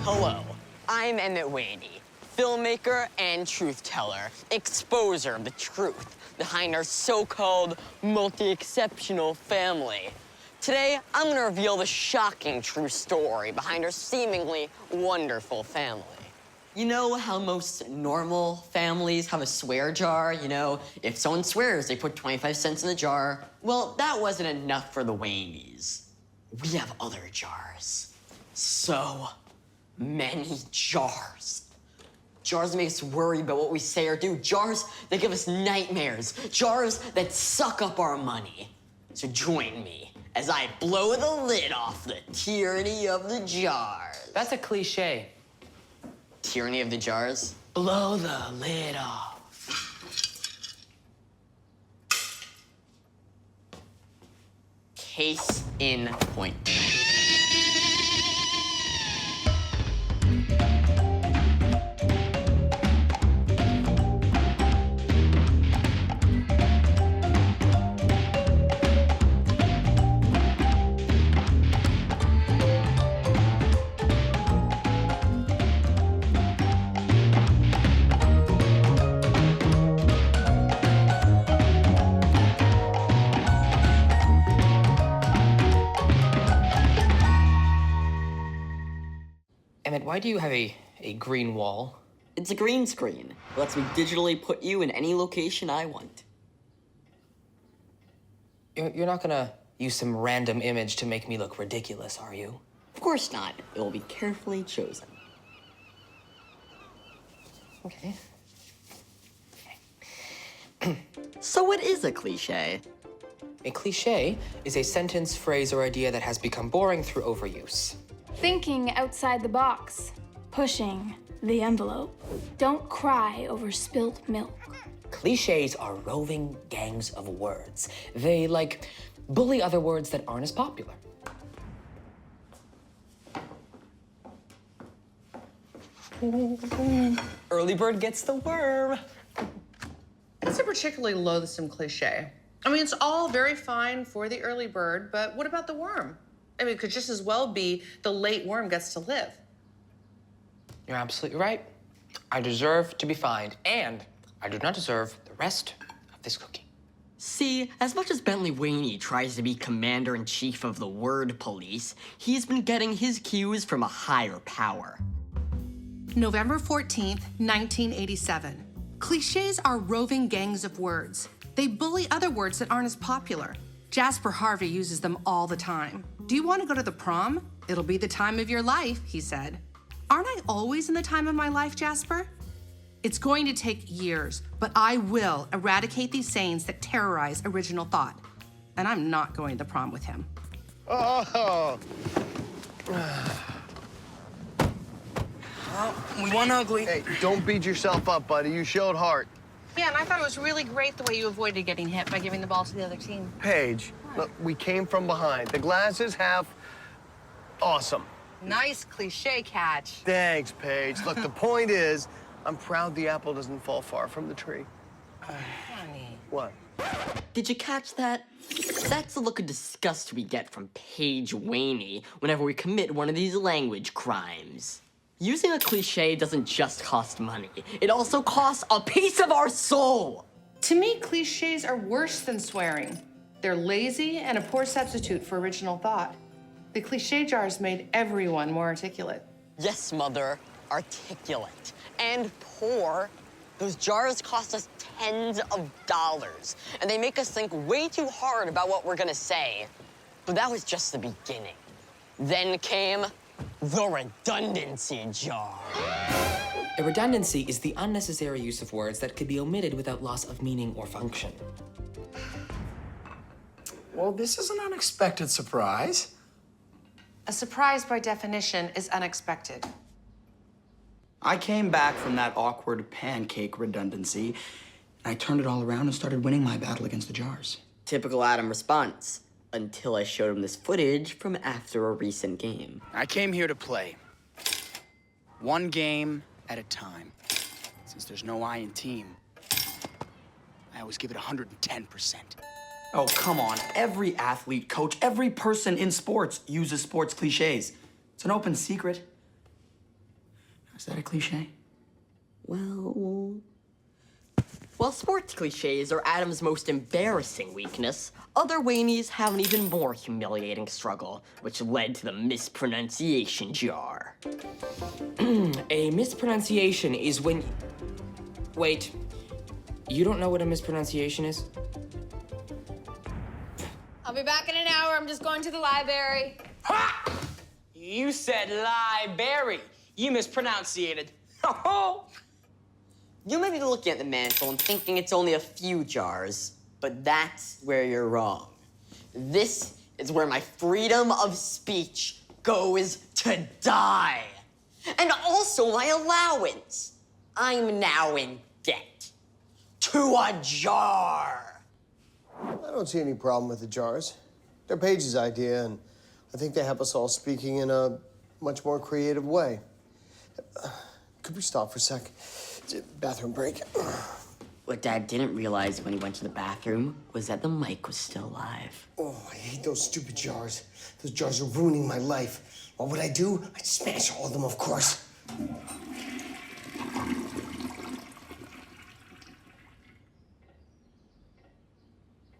Hello, I'm Emmett, filmmaker and truth teller, exposer of the truth behind our so-called multi-exceptional family. Today, I'm gonna reveal the shocking true story behind our seemingly wonderful family. You know how most normal families have a swear jar? You know, if someone swears, they put 25 cents in the jar. Well, that wasn't enough for the Wayneys. We have other jars. So many jars. Jars that make us worry about what we say or do. Jars that give us nightmares. Jars that suck up our money. So join me as I blow the lid off the tyranny of the jars. That's a cliche. Tyranny of the jars? Blow the lid off. Case in point. Emmett, why do you have a green wall? It's a green screen. It lets me digitally put you in any location I want. You're not gonna use some random image to make me look ridiculous, are you? Of course not. It will be carefully chosen. Okay. So what is a cliche? A cliche is a sentence, phrase, or idea that has become boring through overuse. Thinking outside the box. Pushing the envelope. Don't cry over spilt milk. Cliches are roving gangs of words. They, like, bully other words that aren't as popular. Early bird gets the worm. It's a particularly loathsome cliche. I mean, it's all very fine for the early bird, but what about the worm? I mean, it could just as well be the late worm gets to live. You're absolutely right. I deserve to be fined, and I do not deserve the rest of this cookie. See, as much as Bentley Wayne tries to be commander-in-chief of the word police, he's been getting his cues from a higher power. November 14th, 1987. Cliches are roving gangs of words. They bully other words that aren't as popular. Jasper Harvey uses them all the time. Do you want to go to the prom? It'll be the time of your life, he said. Aren't I always in the time of my life, Jasper? It's going to take years, but I will eradicate these sayings that terrorize original thought. And I'm not going to the prom with him. Oh. We won ugly. Hey, don't beat yourself up, buddy. You showed heart. Yeah, and I thought it was really great the way you avoided getting hit by giving the ball to the other team. Paige, look, we came from behind. The glass is half awesome. Nice cliche catch. Thanks, Paige. Look, the point is, I'm proud the apple doesn't fall far from the tree. Honey. What? Did you catch that? That's the look of disgust we get from Paige Wayne whenever we commit one of these language crimes. Using a cliche doesn't just cost money. It also costs a piece of our soul. To me, cliches are worse than swearing. They're lazy and a poor substitute for original thought. The cliche jars made everyone more articulate. Yes, Mother, articulate and poor. Those jars cost us tens of dollars, and they make us think way too hard about what we're gonna say. But that was just the beginning. Then came the redundancy jar. A redundancy is the unnecessary use of words that could be omitted without loss of meaning or function. Well, this is an unexpected surprise. A surprise, by definition, is unexpected. I came back from that awkward pancake redundancy, and I turned it all around and started winning my battle against the jars. Typical Adam response, until I showed him this footage from after a recent game. I came here to play. One game at a time. Since there's no I in team, I always give it 110%. Oh, come on. Every athlete, coach, every person in sports uses sports cliches. It's an open secret. Is that a cliche? While sports cliches are Adam's most embarrassing weakness, other Wayneys have an even more humiliating struggle, which led to the mispronunciation jar. A mispronunciation is when... Wait, you don't know what a mispronunciation is? I'll be back in an hour. I'm just going to the library. Ha! You said library. You mispronunciated. You may be looking at the mantle and thinking it's only a few jars, but that's where you're wrong. This is where my freedom of speech goes to die. And also my allowance. I'm now in debt. To a jar. I don't see any problem with the jars. They're Paige's idea, and I think they have us all speaking in a much more creative way. Could we stop for a sec? Bathroom break. What Dad didn't realize when he went to the bathroom was that the mic was still live. Oh, I hate those stupid jars. Those jars are ruining my life. What would I do? I'd smash all of them, of course.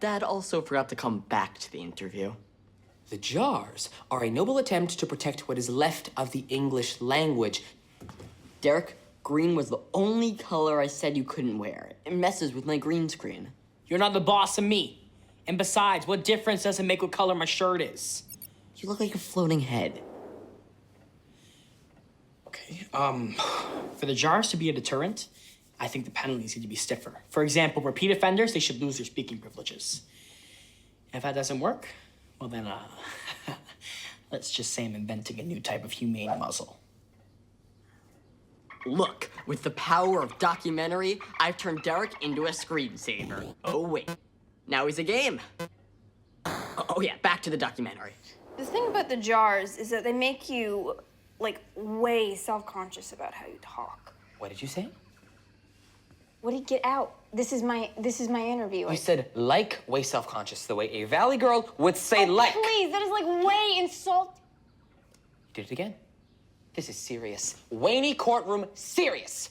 Dad also forgot to come back to the interview. The jars are a noble attempt to protect what is left of the English language. Derek, green was the only color I said you couldn't wear. It messes with my green screen. You're not the boss of me. And besides, what difference does it make what color my shirt is? You look like a floating head. Okay, for the jars to be a deterrent, I think the penalties need to be stiffer. For example, repeat offenders, they should lose their speaking privileges. If that doesn't work, well then, let's just say I'm inventing a new type of humane muzzle. Look, with the power of documentary, I've turned Derek into a screensaver. Oh, wait. Now he's a game. Oh, yeah, back to the documentary. The thing about the jars is that they make you, like, way self-conscious about how you talk. What did you say? What did get out? This is my interview. You said like way self-conscious, the way a valley girl would say like. Please, that is like way insult. You did it again. This is serious. Wayne courtroom serious.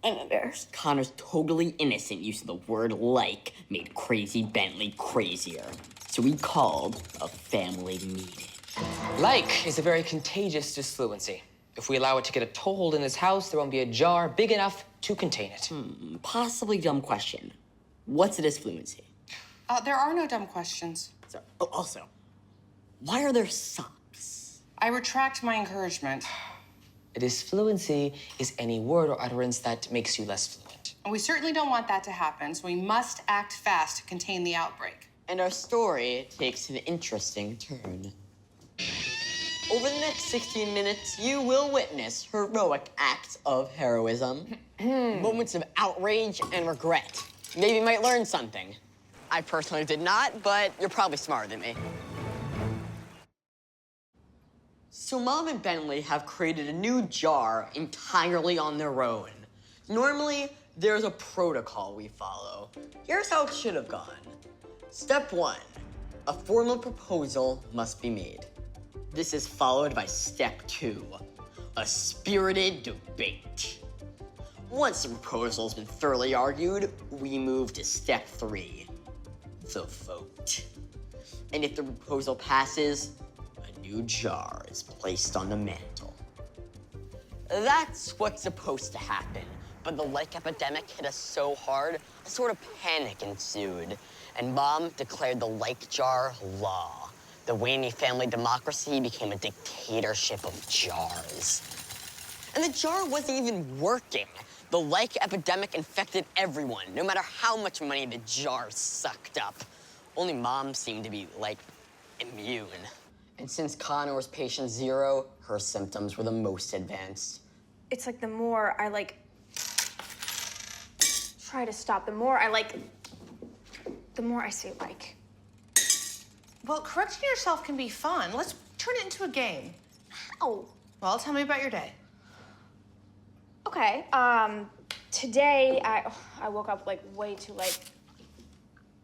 I'm embarrassed. Connor's totally innocent use of the word like made Crazy Bentley crazier. So we called a family meeting. Like is a very contagious disfluency. If we allow it to get a toehold in this house, there won't be a jar big enough to contain it. Possibly dumb question. What's a disfluency? There are no dumb questions. So, oh, also, why are there socks? I retract my encouragement. A disfluency is any word or utterance that makes you less fluent. And we certainly don't want that to happen, so we must act fast to contain the outbreak. And our story takes an interesting turn. Over the next 16 minutes, you will witness heroic acts of heroism, moments of outrage and regret. Maybe you might learn something. I personally did not, but you're probably smarter than me. So Mom and Bentley have created a new jar entirely on their own. Normally, there's a protocol we follow. Here's how it should have gone. Step 1, a formal proposal must be made. This is followed by step 2, a spirited debate. Once the proposal's been thoroughly argued, we move to step 3, the vote. And if the proposal passes, a new jar is placed on the mantle. That's what's supposed to happen, but the like epidemic hit us so hard, a sort of panic ensued, and Mom declared the like jar law. The Wayne family democracy became a dictatorship of jars. And the jar wasn't even working. The like epidemic infected everyone, no matter how much money the jar sucked up. Only Mom seemed to be, like, immune. And since Connor was patient 0, her symptoms were the most advanced. It's like the more I, like, try to stop, the more I say like. Well, correcting yourself can be fun. Let's turn it into a game. How? Well, tell me about your day. Okay, today I woke up, like, way too late.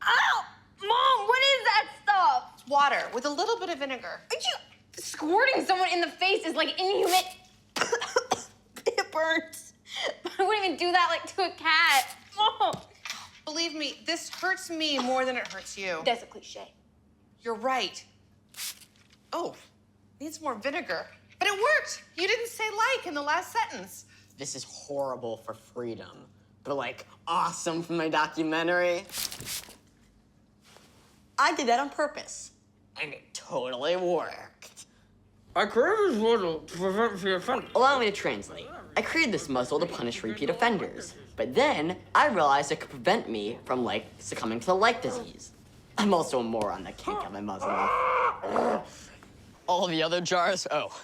Ow! Mom, what is that stuff? Water with a little bit of vinegar. Squirting someone in the face is like inhuman. It burns. I wouldn't even do that like to a cat. Oh. Believe me, this hurts me more than it hurts you. That's a cliche. You're right. Oh, needs more vinegar. But it worked. You didn't say like in the last sentence. This is horrible for freedom, but like awesome for my documentary. I did that on purpose, and it totally worked. I created this muzzle to prevent the offender. Allow me to translate. I created this muzzle to punish repeat offenders, but then I realized it could prevent me from, like, succumbing to the like disease. I'm also a moron that can't get my muzzle off. All the other jars, oh,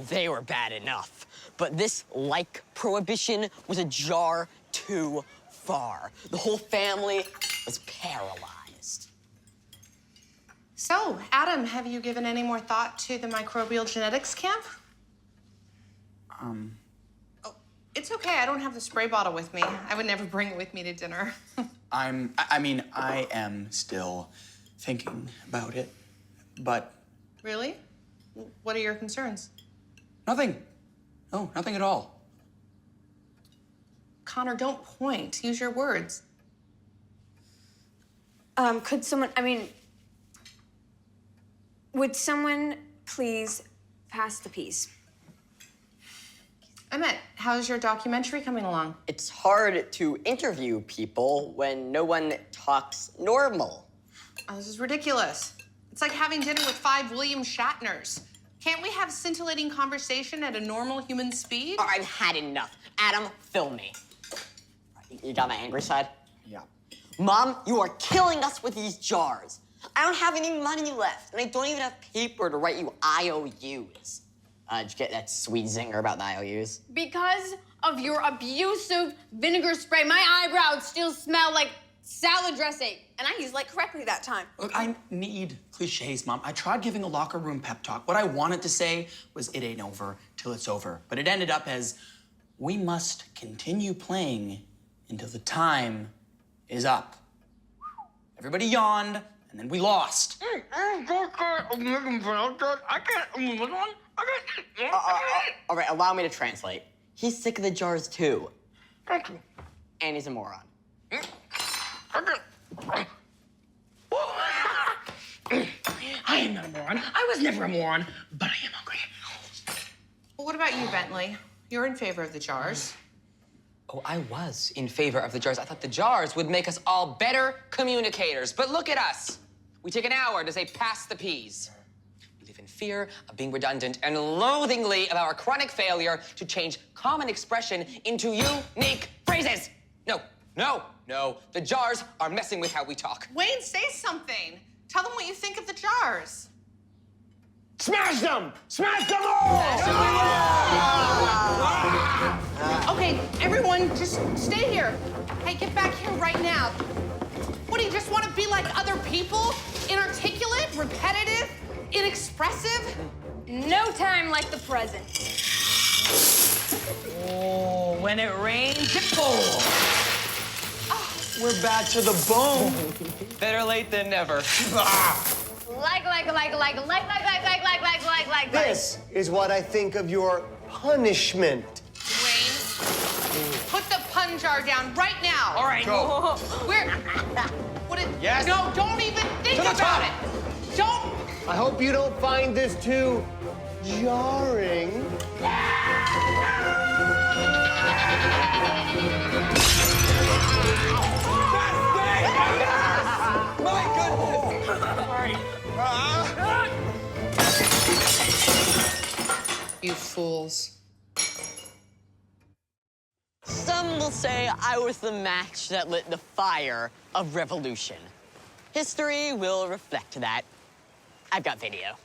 they were bad enough. But this like prohibition was a jar too far. The whole family was paralyzed. So, Adam, have you given any more thought to the microbial genetics camp? Oh, it's okay. I don't have the spray bottle with me. I would never bring it with me to dinner. I am still thinking about it, but Really? What are your concerns? nothing. No, nothing at all. Connor, don't point. Use your words. Could someone, would someone please pass the peas? Emmett, how's your documentary coming along? It's hard to interview people when no one talks normal. Oh, this is ridiculous. It's like having dinner with 5 William Shatners. Can't we have scintillating conversation at a normal human speed? I've had enough. Adam, film me. You got my angry side? Yeah. Mom, you are killing us with these jars. I don't have any money left, and I don't even have paper to write you IOUs. Did you get that sweet zinger about the IOUs? Because of your abusive vinegar spray, my eyebrows still smell like salad dressing. And I used like correctly that time. Look, I need cliches, Mom. I tried giving a locker room pep talk. What I wanted to say was it ain't over till it's over. But it ended up as we must continue playing until the time is up. Everybody yawned, and then we lost. All right, allow me to translate. He's sick of the jars too. Thank you. And he's a moron. I am not a moron. I was never a moron, but I am hungry. Well, what about you, Bentley? You're in favor of the jars. Oh, I was in favor of the jars. I thought the jars would make us all better communicators. But look at us. We take an hour to say, pass the peas. We live in fear of being redundant and loathingly of our chronic failure to change common expression into unique phrases. No. The jars are messing with how we talk. Wayne, say something. Tell them what you think of the jars. Smash them! Smash them all! Okay, everyone, just stay here. Hey, get back here right now. What, do you just want to be like other people? Inarticulate, repetitive, inexpressive? No time like the present. Oh, when it rains, it pours. We're back to the bone. Better late than never. Like. This is what I think of your punishment. Wayne, put the pun jar down right now. All right. Go. What is... Yes. No, don't even think To the about top. it. Don't... I hope you don't find this too jarring. You fools. Some will say I was the match that lit the fire of revolution. History will reflect that. I've got video.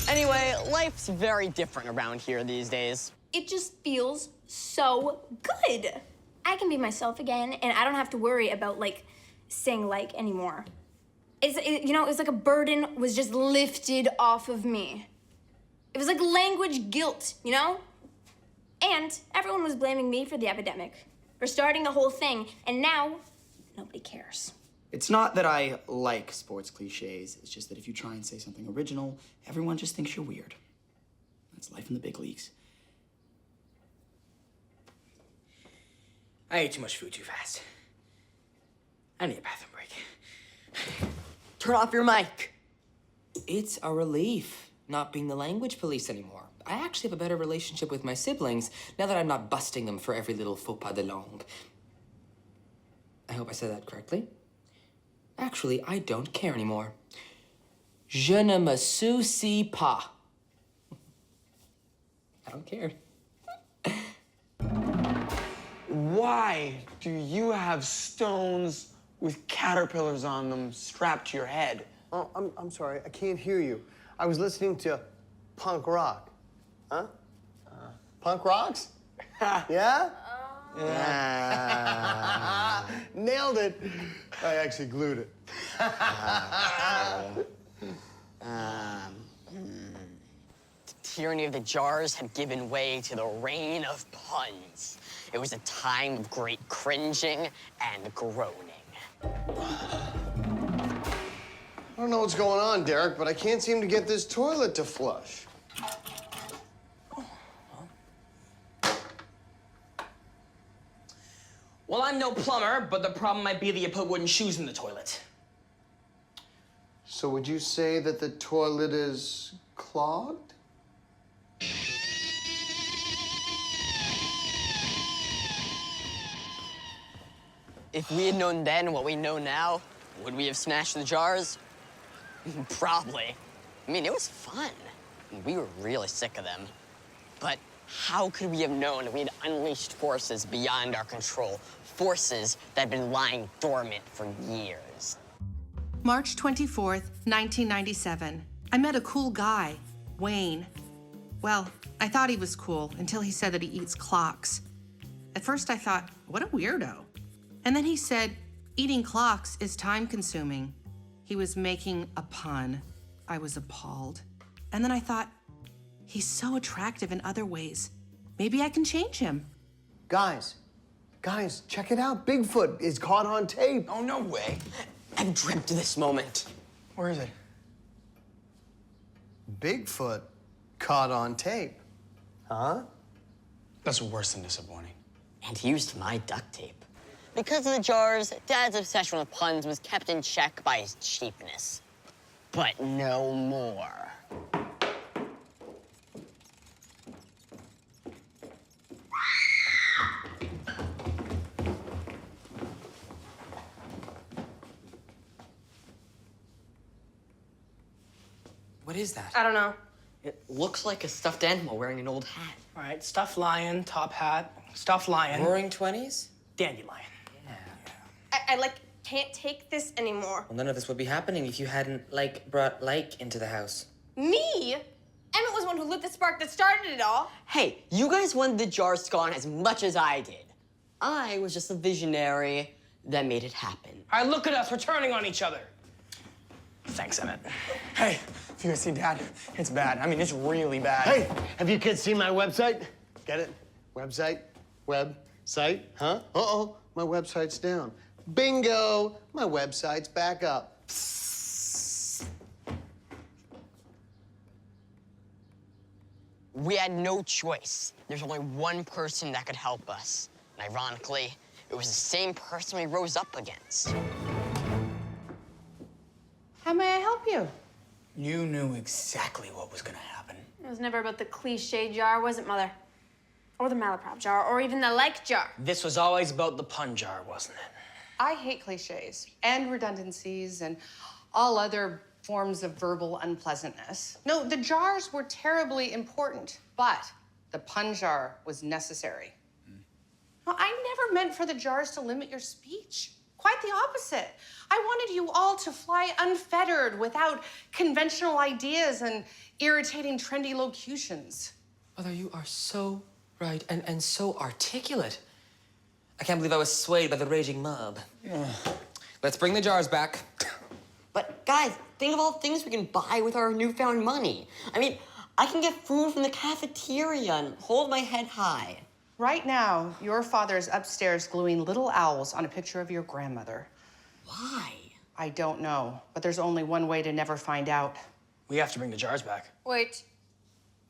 Anyway, life's very different around here these days. It just feels so good. I can be myself again, and I don't have to worry about, like, saying like anymore. It was like a burden was just lifted off of me. It was like language guilt, you know? And everyone was blaming me for the epidemic, for starting the whole thing, and now nobody cares. It's not that I like sports cliches. It's just that if you try and say something original, everyone just thinks you're weird. That's life in the big leagues. I ate too much food too fast. I need a bathroom break. Turn off your mic. It's a relief not being the language police anymore. I actually have a better relationship with my siblings now that I'm not busting them for every little faux pas de langue. I hope I said that correctly. Actually, I don't care anymore. Je ne me soucie pas. I don't care. Why do you have stones with caterpillars on them strapped to your head? Oh, I'm sorry, I can't hear you. I was listening to punk rock. Huh? Punk rocks? Yeah? Yeah. Nailed it. I actually glued it. The tyranny of the jars had given way to the reign of puns. It was a time of great cringing and groaning. I don't know what's going on, Derek, but I can't seem to get this toilet to flush. Well, I'm no plumber, but the problem might be that you put wooden shoes in the toilet. So would you say that the toilet is clogged? If we had known then what we know now, would we have smashed the jars? Probably. I mean, it was fun. We were really sick of them. But how could we have known we had unleashed forces beyond our control? Forces that had been lying dormant for years. March 24th, 1997. I met a cool guy, Wayne. Well, I thought he was cool until he said that he eats clocks. At first I thought, what a weirdo. And then he said, eating clocks is time-consuming. He was making a pun. I was appalled. And then I thought, he's so attractive in other ways. Maybe I can change him. Guys, check it out. Bigfoot is caught on tape. Oh, no way. I've dreamt this moment. Where is it? Bigfoot caught on tape. Huh? That's worse than disappointing. And he used my duct tape. Because of the jars, Dad's obsession with puns was kept in check by his cheapness. But no more. What is that? I don't know. It looks like a stuffed animal wearing an old hat. All right, stuffed lion, top hat, stuffed lion. Roaring 20s? Dandelion. I like can't take this anymore. Well, none of this would be happening if you hadn't, brought into the house. Me? Emmett was the one who lit the spark that started it all. Hey, you guys wanted the jars gone as much as I did. I was just a visionary that made it happen. All right, look at us. We're turning on each other. Thanks, Emmett. Hey, if you guys see Dad, it's bad. I mean, it's really bad. Hey, have you kids seen my website? Get it? Website? Website? Huh? Uh-oh, my website's down. Bingo! My website's back up. We had no choice. There's only one person that could help us. And ironically, it was the same person we rose up against. How may I help you? You knew exactly what was gonna happen. It was never about the cliche jar, was it, Mother? Or the malaprop jar, or even the like jar. This was always about the pun jar, wasn't it? I hate cliches and redundancies and all other forms of verbal unpleasantness. No, the jars were terribly important, but the pun jar was necessary. Well, I never meant for the jars to limit your speech. Quite the opposite. I wanted you all to fly unfettered without conventional ideas and irritating trendy locutions. Mother, you are so right and so articulate. I can't believe I was swayed by the raging mob. Let's bring the jars back. But guys, think of all the things we can buy with our newfound money. I mean, I can get food from the cafeteria and hold my head high. Right now, your father is upstairs gluing little owls on a picture of your grandmother. Why? I don't know, but there's only one way to never find out. We have to bring the jars back. Wait,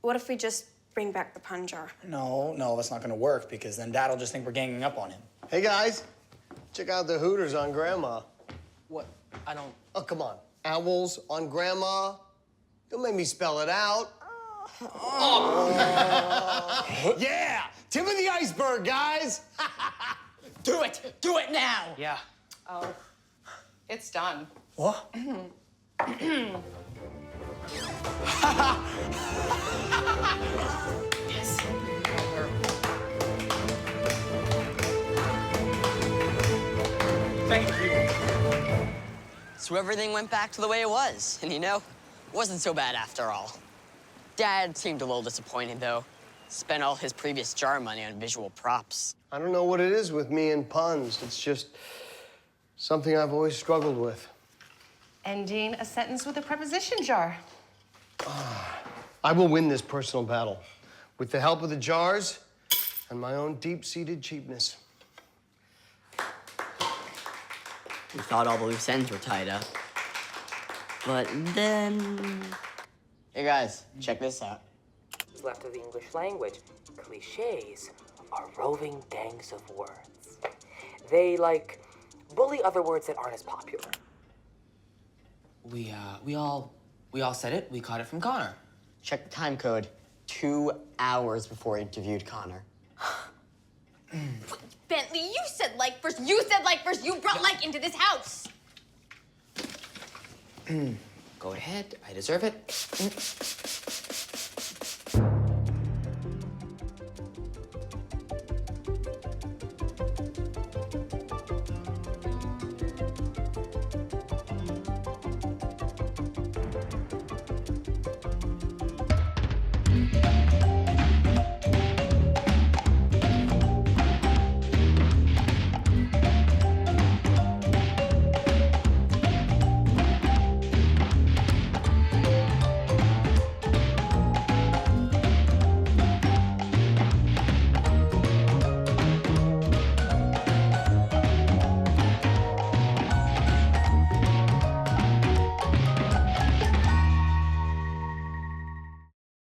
what if we just bring back the pun jar? No, that's not gonna work because then Dad'll just think we're ganging up on him. Hey, guys, check out the Hooters on Grandma. What? I don't... Oh, come on. Owls on Grandma? Don't make me spell it out. Yeah! Tip of the iceberg, guys! Do it! Do it now! Yeah. Oh, it's done. What? Yes. Thank you. So everything went back to the way it was. And you know, it wasn't so bad after all. Dad seemed a little disappointed, though. Spent all his previous jar money on visual props. I don't know what it is with me and puns. It's just something I've always struggled with. Ending a sentence with a preposition jar. I will win this personal battle with the help of the jars and my own deep-seated cheapness. We thought all the loose ends were tied up. But then... Hey, guys, check this out. Left of the English language, cliches are roving gangs of words. They, like, bully other words that aren't as popular. We all said it. We caught it from Connor. Check the time code. 2 hours before I interviewed Connor. Bentley, you said like first. You said like first. You brought like into this house. Go ahead. I deserve it.